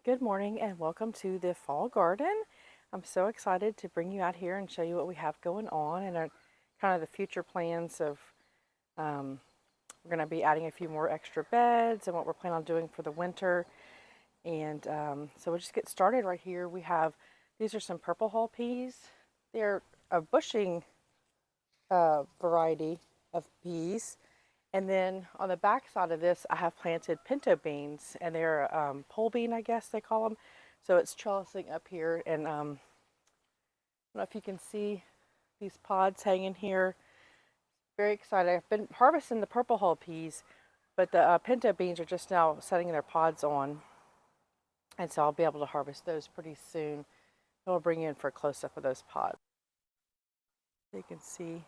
Good morning and welcome to the fall garden. I'm so excited to bring you out here and show you what we have going on and kind of the future plans of we're going to be adding a few more extra beds and what we're planning on doing for the winter. And so we'll just get started right here. These are some purple hull peas. They're a bushing variety of peas. And then on the back side of this, I have planted pinto beans, and they're pole bean, I guess they call them. So it's trellising up here, and I don't know if you can see these pods hanging here. Very excited. I've been harvesting the purple hull peas, but the pinto beans are just now setting their pods on, and so I'll be able to harvest those pretty soon. And we'll bring you in for a close-up of those pods. You can see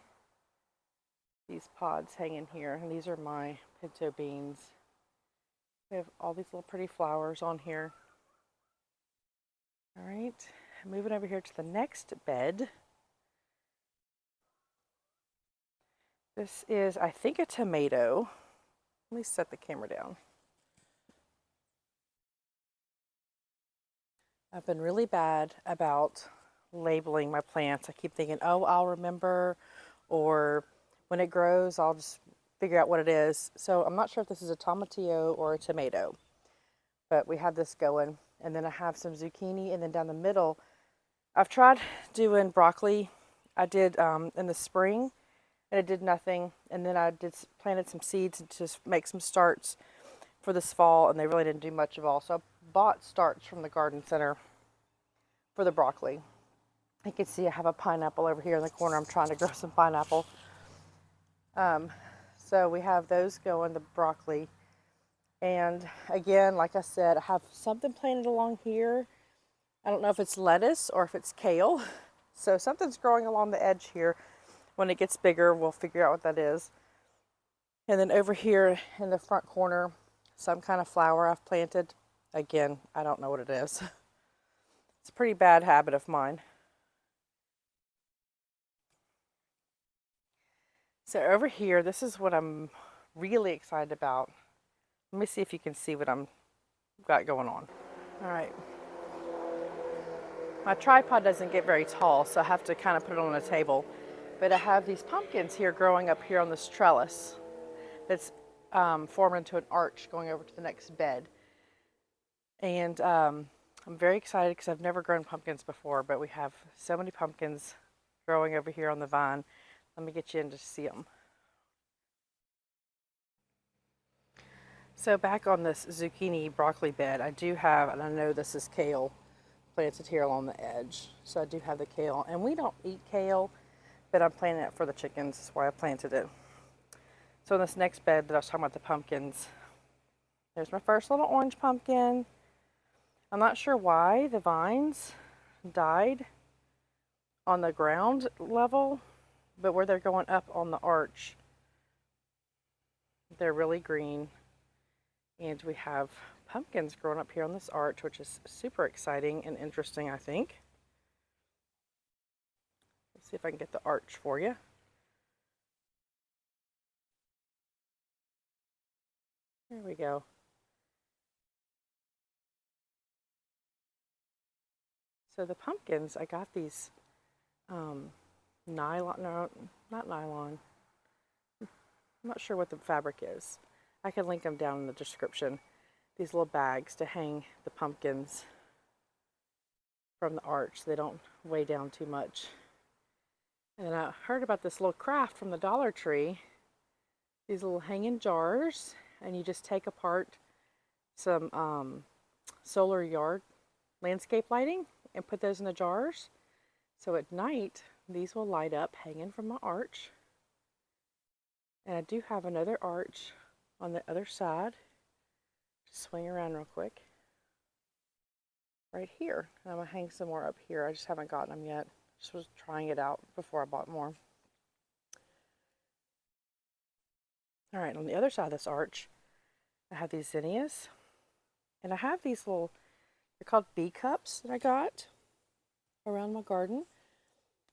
these pods hanging here, and these are my pinto beans. We have all these little pretty flowers on here. All right, moving over here to the next bed. This is, I think, a tomato. Let me set the camera down. I've been really bad about labeling my plants. I keep thinking, oh, I'll remember, or when it grows, I'll just figure out what it is. So I'm not sure if this is a tomatillo or a tomato, but we have this going. And then I have some zucchini, and then down the middle, I've tried doing broccoli. I did in the spring, and it did nothing. And then I planted some seeds to make some starts for this fall, and they really didn't do much of all. So I bought starts from the garden center for the broccoli. You can see I have a pineapple over here in the corner. I'm trying to grow some pineapple. So we have those going, the broccoli. And again, like I said, I have something planted along here. I don't know if it's lettuce or if it's kale. So something's growing along the edge here. When it gets bigger, we'll figure out what that is. And then over here in the front corner, some kind of flower I've planted. Again, I don't know what it is. It's a pretty bad habit of mine. So over here, this is what I'm really excited about. Let me see if you can see what I'm got going on. All right. My tripod doesn't get very tall, so I have to kind of put it on a table. But I have these pumpkins here growing up here on this trellis that's formed into an arch going over to the next bed. And I'm very excited because I've never grown pumpkins before, but we have so many pumpkins growing over here on the vine. Let me get you in to see them. So back on this zucchini broccoli bed, I do have, and I know this is kale planted here along the edge. So I do have the kale, and we don't eat kale, but I'm planting it for the chickens. That's why I planted it. So in this next bed that I was talking about, the pumpkins, there's my first little orange pumpkin. I'm not sure why the vines died on the ground level, but where they're going up on the arch, they're really green. And we have pumpkins growing up here on this arch, which is super exciting and interesting, I think. Let's see if I can get the arch for you. There we go. So the pumpkins, I got these nylon, no, not nylon. I'm not sure what the fabric is. I can link them down in the description. These little bags to hang the pumpkins from the arch so they don't weigh down too much. And then I heard about this little craft from the Dollar Tree. These little hanging jars, and you just take apart some solar yard landscape lighting and put those in the jars. So at night, these will light up hanging from my arch. And I do have another arch on the other side. Just swing around real quick. Right here. And I'm going to hang some more up here. I just haven't gotten them yet. Just was trying it out before I bought more. All right, on the other side of this arch, I have these zinnias. And I have these little, they're called bee cups that I got around my garden.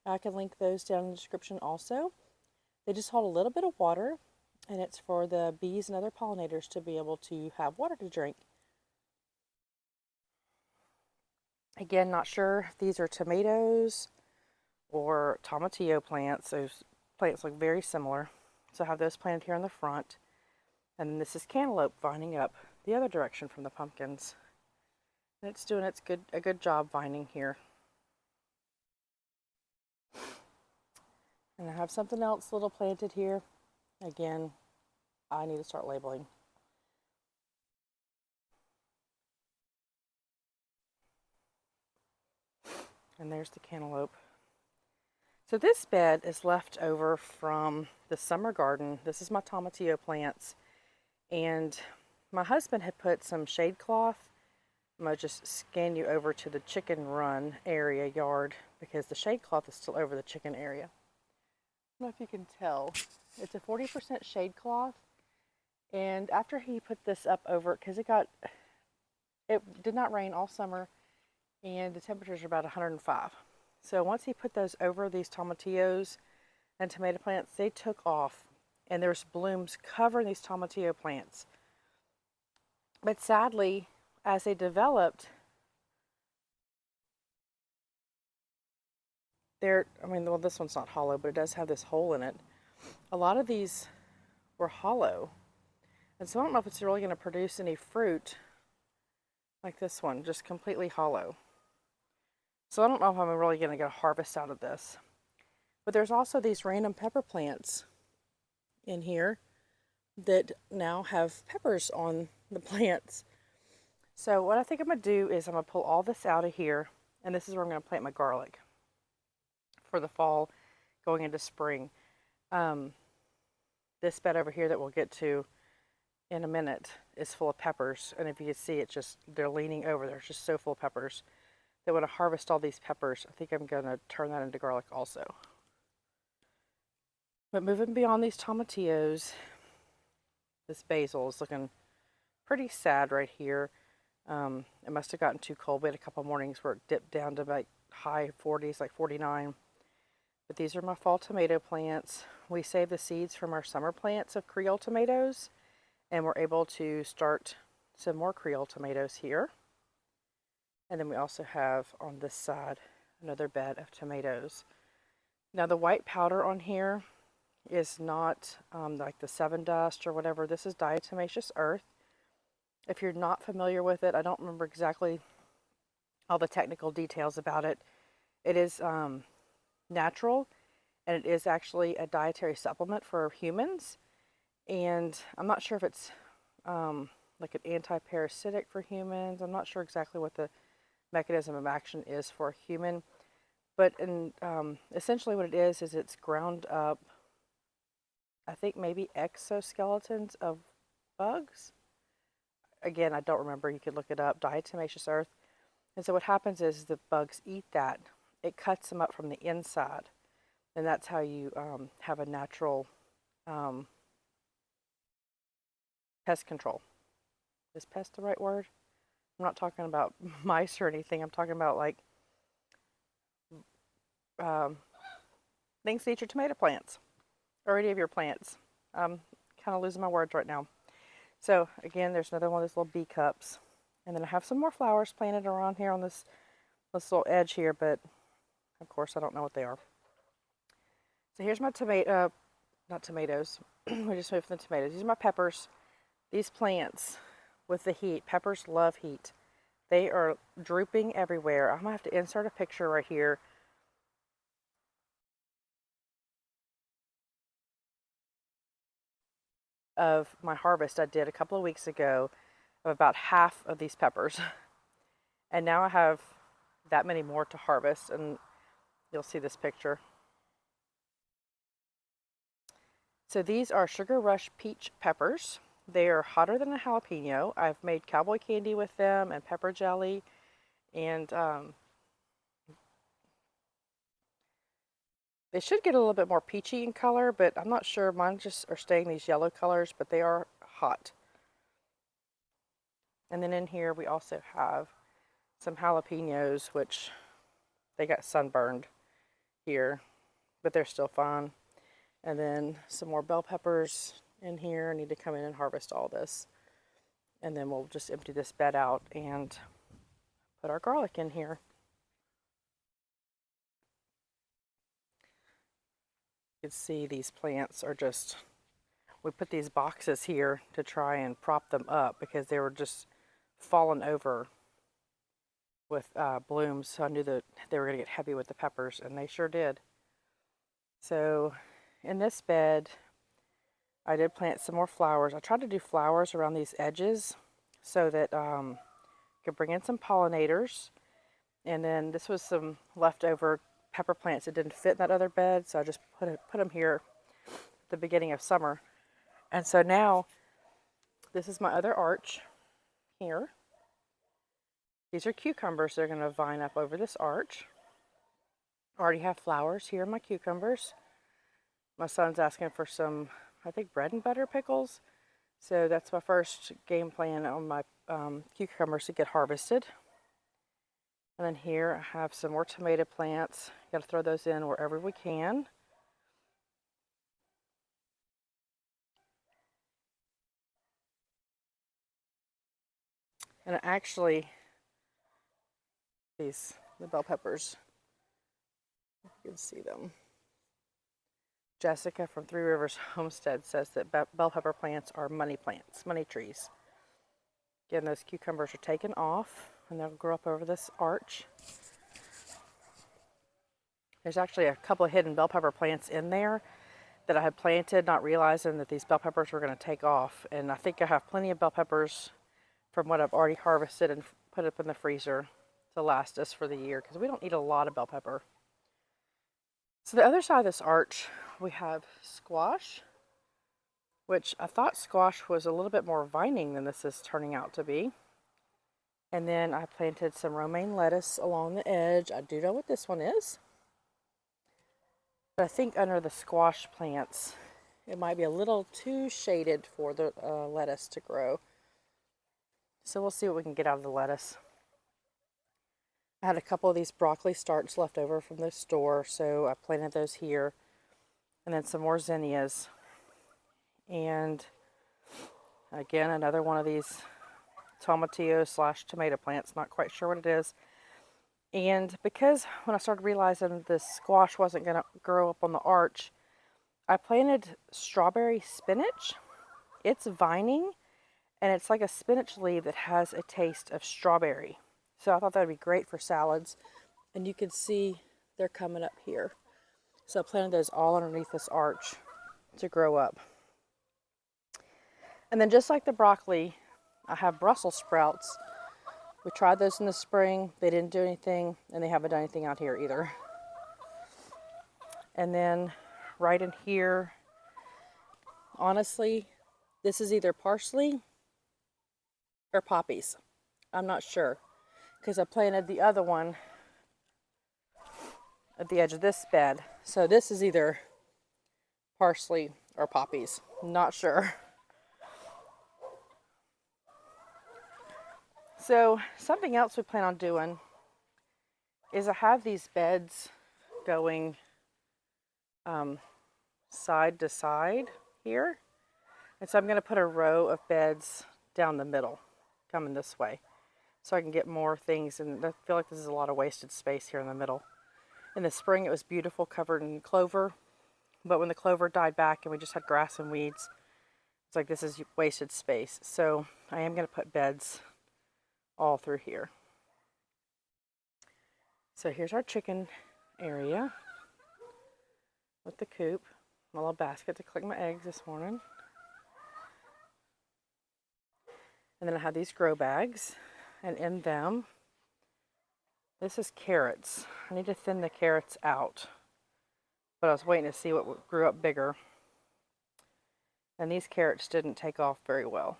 I can link those down in the description also. They just hold a little bit of water, and it's for the bees and other pollinators to be able to have water to drink. Again, not sure if these are tomatoes or tomatillo plants. Those plants look very similar. So I have those planted here in the front. And then this is cantaloupe vining up the other direction from the pumpkins. And it's doing a good job vining here. And I have something else little planted here. Again, I need to start labeling. And there's the cantaloupe. So this bed is left over from the summer garden. This is my tomatillo plants. And my husband had put some shade cloth. I'm going to just scan you over to the chicken run area yard because the shade cloth is still over the chicken area. I don't know if you can tell. It's a 40% shade cloth. And after he put this up over, because it did not rain all summer and the temperatures are about 105. So once he put those over these tomatillos and tomato plants, they took off. And there's blooms covering these tomatillo plants. But sadly, as they developed, well, this one's not hollow, but it does have this hole in it. A lot of these were hollow. And so I don't know if it's really going to produce any fruit like this one, just completely hollow. So I don't know if I'm really going to get a harvest out of this. But there's also these random pepper plants in here that now have peppers on the plants. So what I think I'm going to do is I'm going to pull all this out of here, and this is where I'm going to plant my garlic for the fall going into spring. This bed over here that we'll get to in a minute is full of peppers, and if you can see, they're leaning over. They're just so full of peppers that when I harvest all these peppers, I think I'm going to turn that into garlic also. But moving beyond these tomatillos, this basil is looking pretty sad right here. It must have gotten too cold. We had a couple mornings where it dipped down to like high 40s, like 49. But these are my fall tomato plants. We saved the seeds from our summer plants of Creole tomatoes, and we're able to start some more Creole tomatoes here. And then we also have on this side another bed of tomatoes. Now the white powder on here is not like the 7 dust or whatever. This is diatomaceous earth. If you're not familiar with it, I don't remember exactly all the technical details about it. It is natural, and it is actually a dietary supplement for humans. And I'm not sure if it's like an anti-parasitic for humans. I'm not sure exactly what the mechanism of action is for a human. But essentially what it is it's ground up, I think maybe exoskeletons of bugs. Again, I don't remember. You could look it up. Diatomaceous earth. And so what happens is the bugs eat that. It cuts them up from the inside. And that's how you have a natural pest control. Is pest the right word? I'm not talking about mice or anything. I'm talking about like things to eat your tomato plants or any of your plants. I'm kind of losing my words right now. So again, there's another one of those little bee cups. And then I have some more flowers planted around here on this little edge here, but of course I don't know what they are. So here's my not tomatoes. We just moved from the tomatoes. These are my peppers. These plants with the heat, peppers love heat. They are drooping everywhere. I'm going to have to insert a picture right here of my harvest I did a couple of weeks ago of about half of these peppers. And now I have that many more to harvest, and you'll see this picture. So these are Sugar Rush Peach peppers. They are hotter than a jalapeno. I've made cowboy candy with them and pepper jelly, and they should get a little bit more peachy in color, but I'm not sure. Mine just are staying these yellow colors, but they are hot. And then in here we also have some jalapenos, which they got sunburned here, but they're still fine. And then some more bell peppers in here. I need to come in and harvest all this. And then we'll just empty this bed out and put our garlic in here. You can see these plants are just, we put these boxes here to try and prop them up because they were just falling over with blooms. So I knew that they were going to get heavy with the peppers, and they sure did. So in this bed, I did plant some more flowers. I tried to do flowers around these edges so that I could bring in some pollinators. And then this was some leftover pepper plants that didn't fit in that other bed, so I just put them here at the beginning of summer. And so now this is my other arch here. These are cucumbers. They're going to vine up over this arch. I already have flowers here in my cucumbers. My son's asking for some, I think, bread and butter pickles. So that's my first game plan on my cucumbers to get harvested. And then here I have some more tomato plants. Got to throw those in wherever we can. And actually, the bell peppers, you can see them. Jessica from Three Rivers Homestead says that bell pepper plants are money plants, money trees. Again, those cucumbers are taken off and they'll grow up over this arch. There's actually a couple of hidden bell pepper plants in there that I had planted, not realizing that these bell peppers were going to take off. And I think I have plenty of bell peppers from what I've already harvested and put up in the freezer to last us for the year, because we don't eat a lot of bell pepper. So the other side of this arch, we have squash, which I thought squash was a little bit more vining than this is turning out to be. And then I planted some romaine lettuce along the edge. I do know what this one is. But I think under the squash plants, it might be a little too shaded for the lettuce to grow. So we'll see what we can get out of the lettuce. I had a couple of these broccoli starts left over from the store, so I planted those here. And then some more zinnias. And again, another one of these tomatillo / tomato plants. Not quite sure what it is. And because when I started realizing this squash wasn't going to grow up on the arch, I planted strawberry spinach. It's vining, and it's like a spinach leaf that has a taste of strawberry. So I thought that would be great for salads. And you can see they're coming up here. So I planted those all underneath this arch to grow up. And then just like the broccoli, I have Brussels sprouts. We tried those in the spring. They didn't do anything, and they haven't done anything out here either. And then right in here, honestly, this is either parsley or poppies. I'm not sure, because I planted the other one at the edge of this bed. So this is either parsley or poppies. Not sure. So something else we plan on doing is I have these beds going side to side here. And so I'm going to put a row of beds down the middle, coming this way, so I can get more things. And I feel like this is a lot of wasted space here in the middle. In the spring, it was beautiful, covered in clover. But when the clover died back and we just had grass and weeds, it's like this is wasted space. So I am going to put beds all through here. So here's our chicken area with the coop. My little basket to collect my eggs this morning. And then I have these grow bags, and in them, this is carrots. I need to thin the carrots out, but I was waiting to see what grew up bigger. And these carrots didn't take off very well.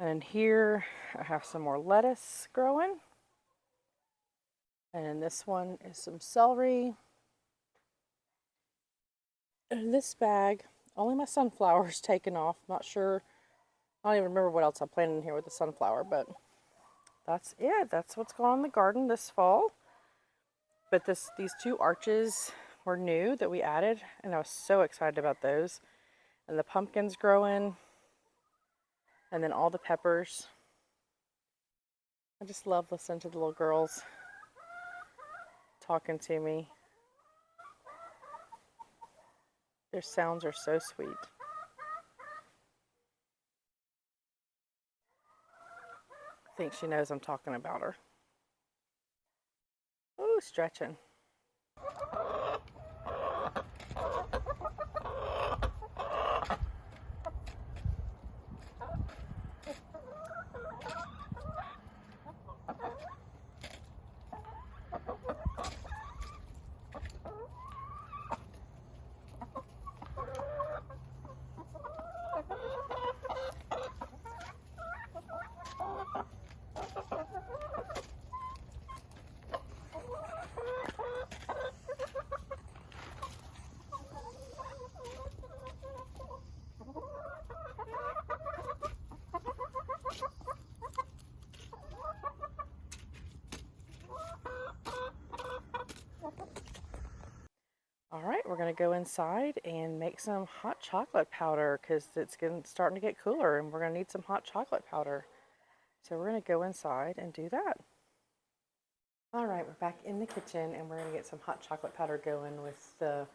And here I have some more lettuce growing. And in this one is some celery. And in this bag, only my sunflower's taken off. Not sure. I don't even remember what else I planted in here with the sunflower, but that's it. That's what's going on in the garden this fall. But these two arches were new that we added, and I was so excited about those. And the pumpkins growing, and then all the peppers. I just love listening to the little girls talking to me. Their sounds are so sweet. I think she knows I'm talking about her. Ooh, stretching. All right, we're going to go inside and make some hot chocolate powder because starting to get cooler and we're going to need some hot chocolate powder. So we're going to go inside and do that. All right, we're back in the kitchen and we're going to get some hot chocolate powder going with the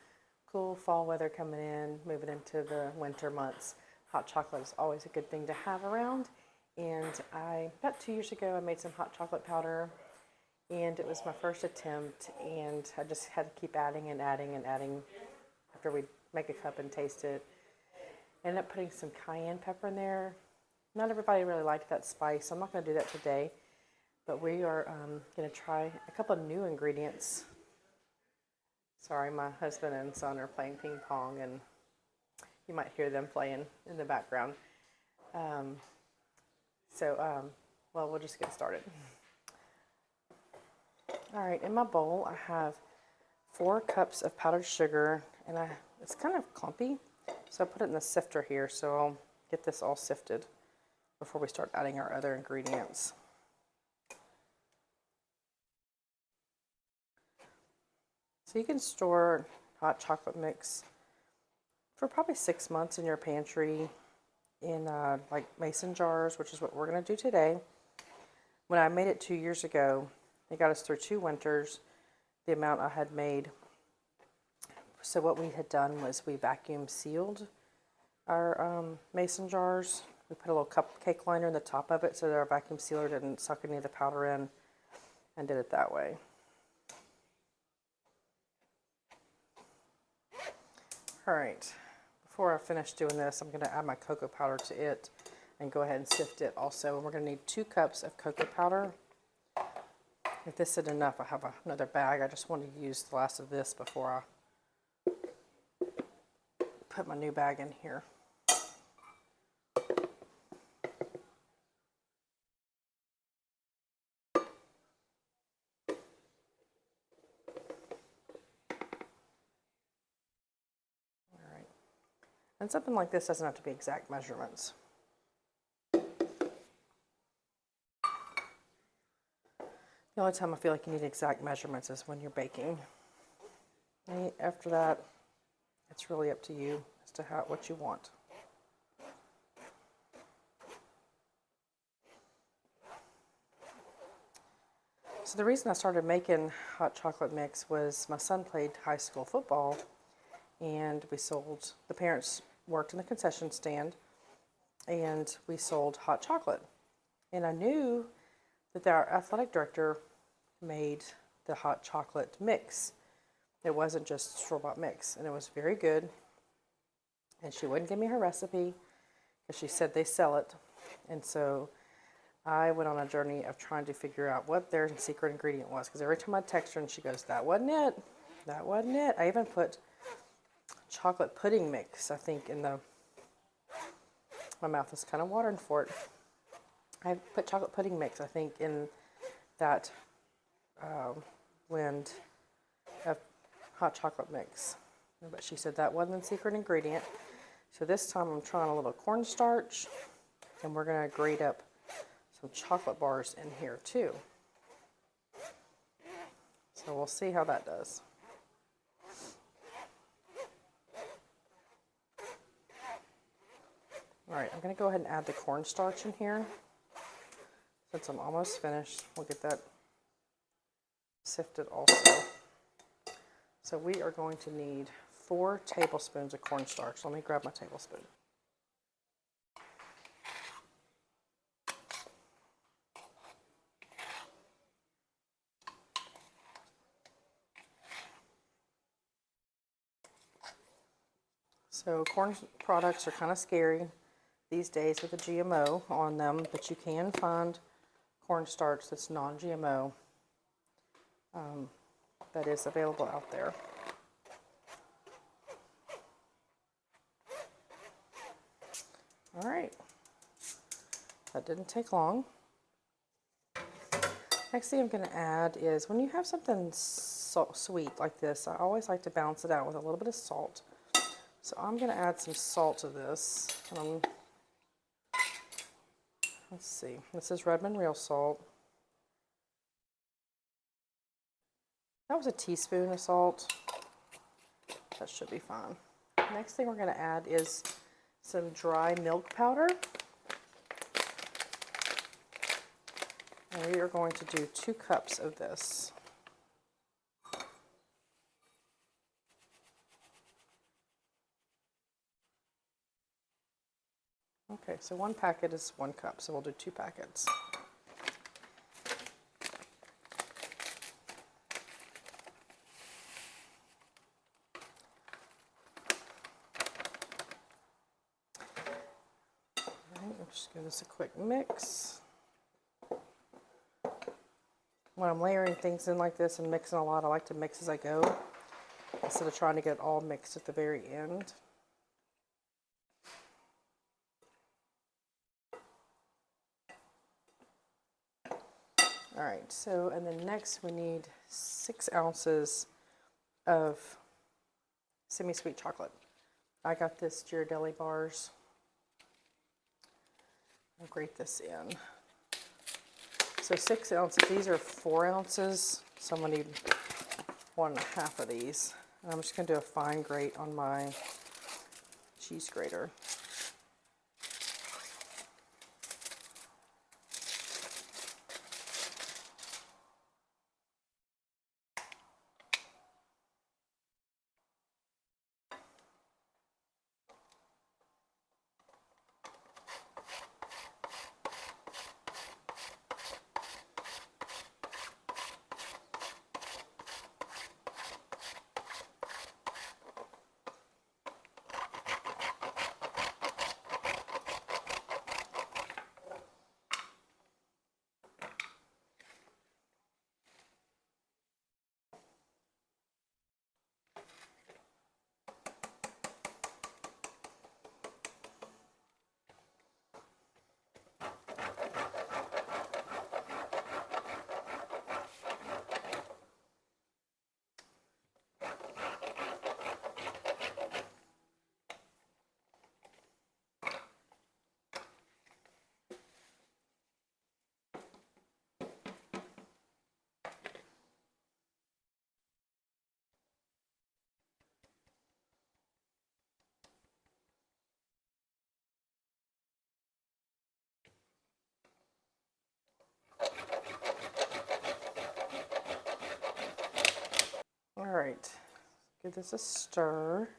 cool fall weather coming in, moving into the winter months. Hot chocolate is always a good thing to have around. And about 2 years ago, I made some hot chocolate powder. And it was my first attempt, and I just had to keep adding and adding and adding after we make a cup and taste it. I ended up putting some cayenne pepper in there. Not everybody really liked that spice, so I'm not going to do that today. But we are going to try a couple of new ingredients. Sorry, my husband and son are playing ping pong, and you might hear them playing in the background. Well, we'll just get started. All right, in my bowl I have 4 cups of powdered sugar, and it's kind of clumpy, so I put it in the sifter here, so I'll get this all sifted before we start adding our other ingredients. So you can store hot chocolate mix for probably 6 months in your pantry in like mason jars, which is what we're going to do today. When I made it 2 years ago, it got us through 2 winters, the amount I had made. So what we had done was we vacuum sealed our mason jars. We put a little cupcake liner in the top of it so that our vacuum sealer didn't suck any of the powder in, and did it that way. All right, before I finish doing this, I'm going to add my cocoa powder to it and go ahead and sift it also. And we're going to need 2 cups of cocoa powder. If this isn't enough, I have another bag. I just want to use the last of this before I put my new bag in here. All right. And something like this doesn't have to be exact measurements. The only time I feel like you need exact measurements is when you're baking. And after that, it's really up to you as to what you want. So the reason I started making hot chocolate mix was my son played high school football, and the parents worked in the concession stand, and we sold hot chocolate. And I knew that our athletic director made the hot chocolate mix. It wasn't just store-bought mix, and it was very good. And she wouldn't give me her recipe because she said they sell it. And so I went on a journey of trying to figure out what their secret ingredient was, because every time I text her and she goes, "That wasn't it. That wasn't it." I even put chocolate pudding mix, I think, my mouth is kind of watering for it. I put chocolate pudding mix, I think, in that blend of hot chocolate mix. But she said that wasn't the secret ingredient. So this time I'm trying a little cornstarch, and we're going to grate up some chocolate bars in here too. So we'll see how that does. All right, I'm going to go ahead and add the cornstarch in here. Since I'm almost finished, we'll get that sifted also. So we are going to need 4 tablespoons of cornstarch. Let me grab my tablespoon. So corn products are kind of scary these days with the GMO on them, but you can find cornstarch that's non-GMO that is available out there. All right, that didn't take long. Next thing I'm going to add is, when you have something sweet like this, I always like to balance it out with a little bit of salt. So I'm going to add some salt to this. Let's see, this is Redmond Real Salt. That was a teaspoon of salt. That should be fine. Next thing we're going to add is some dry milk powder. And we are going to do 2 cups of this. Okay, so 1 packet is 1 cup, so we'll do 2 packets. Alright, I'll just give this a quick mix. When I'm layering things in like this and mixing a lot, I like to mix as I go, instead of trying to get it all mixed at the very end. Alright, so, and then next we need 6 ounces of semi-sweet chocolate. I got this Ghirardelli bars. I'll grate this in. So 6 ounces, these are 4 ounces, so I'm going to need 1.5 of these. And I'm just going to do a fine grate on my cheese grater. Alright, give this a stir.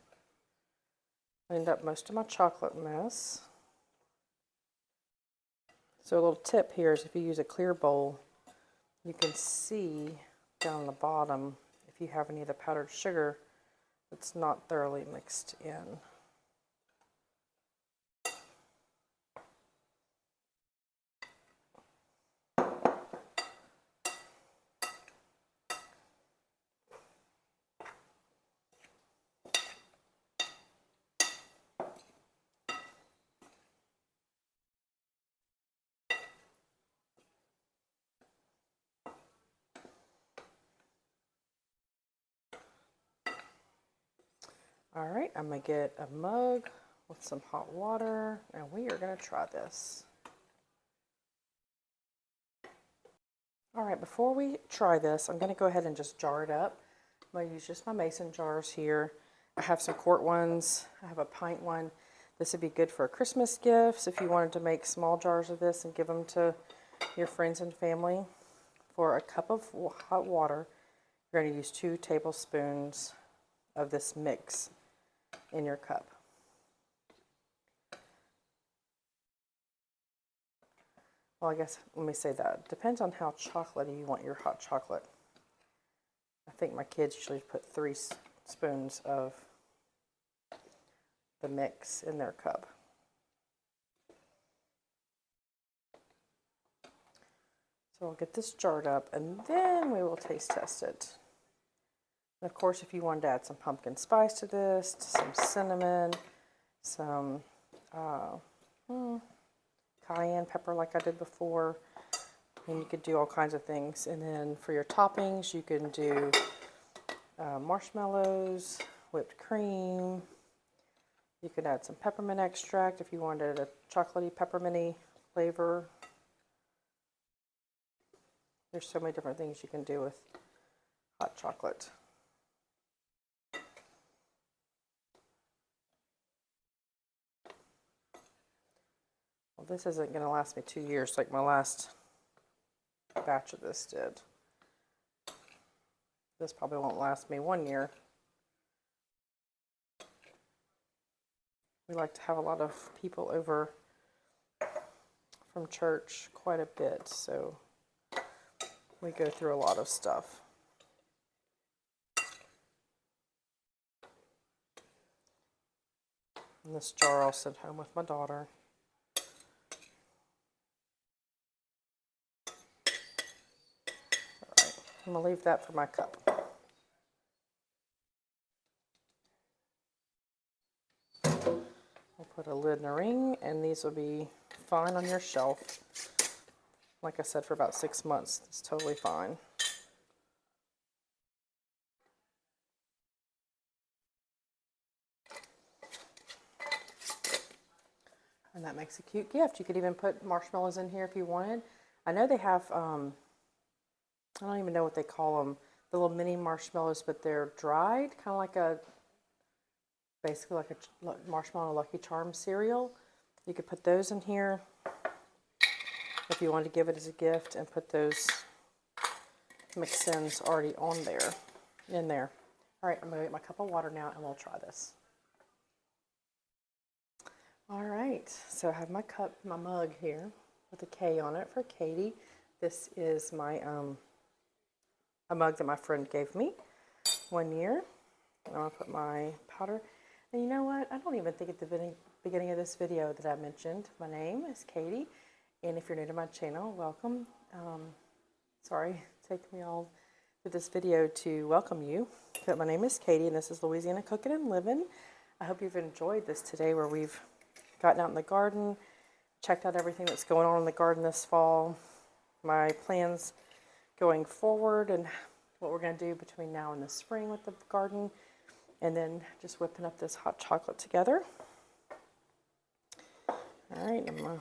Cleaned up most of my chocolate mess. So a little tip here is, if you use a clear bowl, you can see down the bottom if you have any of the powdered sugar that's not thoroughly mixed in. All right, I'm gonna get a mug with some hot water, and we are gonna try this. All right, before we try this, I'm gonna go ahead and just jar it up. I'm gonna use just my mason jars here. I have some quart ones, I have a pint one. This would be good for Christmas gifts if you wanted to make small jars of this and give them to your friends and family. For a cup of hot water, you're gonna use 2 tablespoons of this mix. in your cup. Well, I guess, let me say that. Depends on how chocolatey you want your hot chocolate. I think my kids usually put 3 spoons of the mix in their cup. So I'll get this jarred up and then we will taste test it. And of course, if you wanted to add some pumpkin spice to this, some cinnamon, some cayenne pepper like I did before, and you could do all kinds of things. And then for your toppings, you can do marshmallows, whipped cream. You could add some peppermint extract if you wanted a chocolatey pepperminty flavor. There's so many different things you can do with hot chocolate. Well, this isn't going to last me 2 years like my last batch of this did. This probably won't last me 1 year. We like to have a lot of people over from church quite a bit, so we go through a lot of stuff. And this jar I'll send home with my daughter. All right, I'm going to leave that for my cup. I'll put a lid and a ring, and these will be fine on your shelf. Like I said, for about 6 months, it's totally fine. And that makes a cute gift. You could even put marshmallows in here if you wanted. I know they have, I don't even know what they call them, the little mini marshmallows, but they're dried, kind of like a, basically like a marshmallow Lucky Charms cereal. You could put those in here if you wanted to give it as a gift, and put those mix-ins already on there, in there. All right, I'm gonna get my cup of water now and we'll try this. All right, so I have my cup, my mug here with a K on it for Katie. This is my a mug that my friend gave me 1 year. And I'm gonna put my powder. And you know what? I don't even think at the beginning of this video that I mentioned my name is Katie. And if you're new to my channel, welcome. Sorry, take me all to this video to welcome you. But my name is Katie, and this is Louisiana Cooking and Living. I hope you've enjoyed this today, where we've gotten out in the garden, checked out everything that's going on in the garden this fall, my plans going forward, and what we're going to do between now and the spring with the garden, and then just whipping up this hot chocolate together. All right, I'm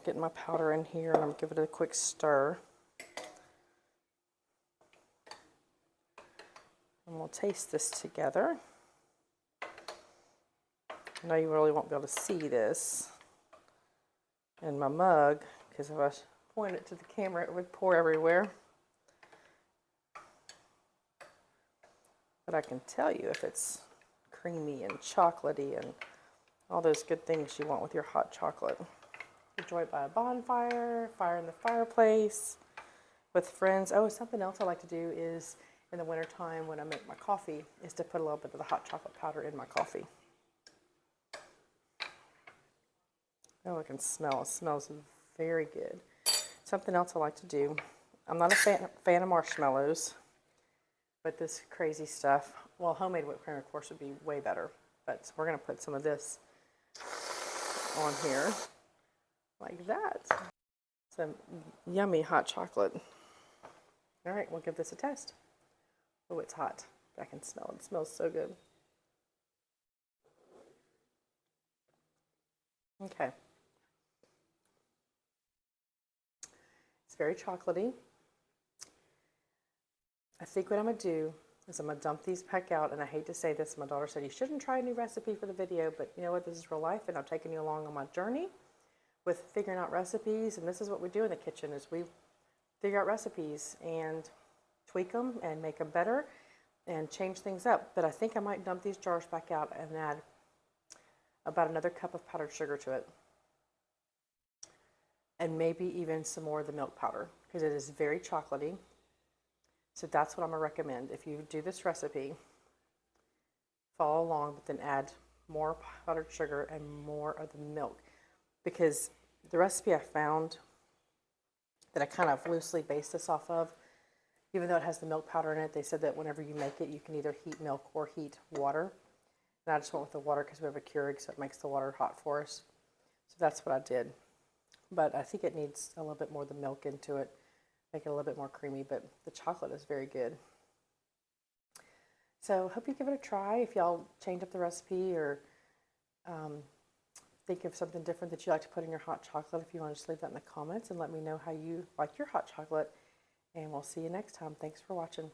getting my powder in here, and I'm giving it a quick stir. And we'll taste this together. I know you really won't be able to see this in my mug, because if I point it to the camera, it would pour everywhere. But I can tell you if it's creamy and chocolatey and all those good things you want with your hot chocolate. Enjoy it by a bonfire, fire in the fireplace, with friends. Oh, something else I like to do is in the wintertime when I make my coffee is to put a little bit of the hot chocolate powder in my coffee. Oh, I can smell. It smells very good. Something else I like to do. I'm not a fan of marshmallows, but this crazy stuff, well, homemade whipped cream, of course, would be way better. But so we're going to put some of this on here, like that. Some yummy hot chocolate. All right, we'll give this a test. Oh, it's hot. I can smell it. It smells so good. Okay. It's very chocolatey. I think what I'm going to do is I'm going to dump these back out, and I hate to say this, my daughter said you shouldn't try a new recipe for the video, but you know what, this is real life, and I'm taking you along on my journey with figuring out recipes, and this is what we do in the kitchen, is we figure out recipes and tweak them and make them better and change things up. But I think I might dump these jars back out and add about another cup of powdered sugar to it, and maybe even some more of the milk powder because it is very chocolatey. So that's what I'm going to recommend. If you do this recipe, follow along, but then add more powdered sugar and more of the milk, because the recipe I found that I kind of loosely based this off of, even though it has the milk powder in it, they said that whenever you make it, you can either heat milk or heat water. And I just went with the water because we have a Keurig, so it makes the water hot for us. So that's what I did. But I think it needs a little bit more of the milk into it, make it a little bit more creamy, but the chocolate is very good. So hope you give it a try. If y'all change up the recipe or think of something different that you like to put in your hot chocolate, if you want to just leave that in the comments and let me know how you like your hot chocolate. And we'll see you next time. Thanks for watching.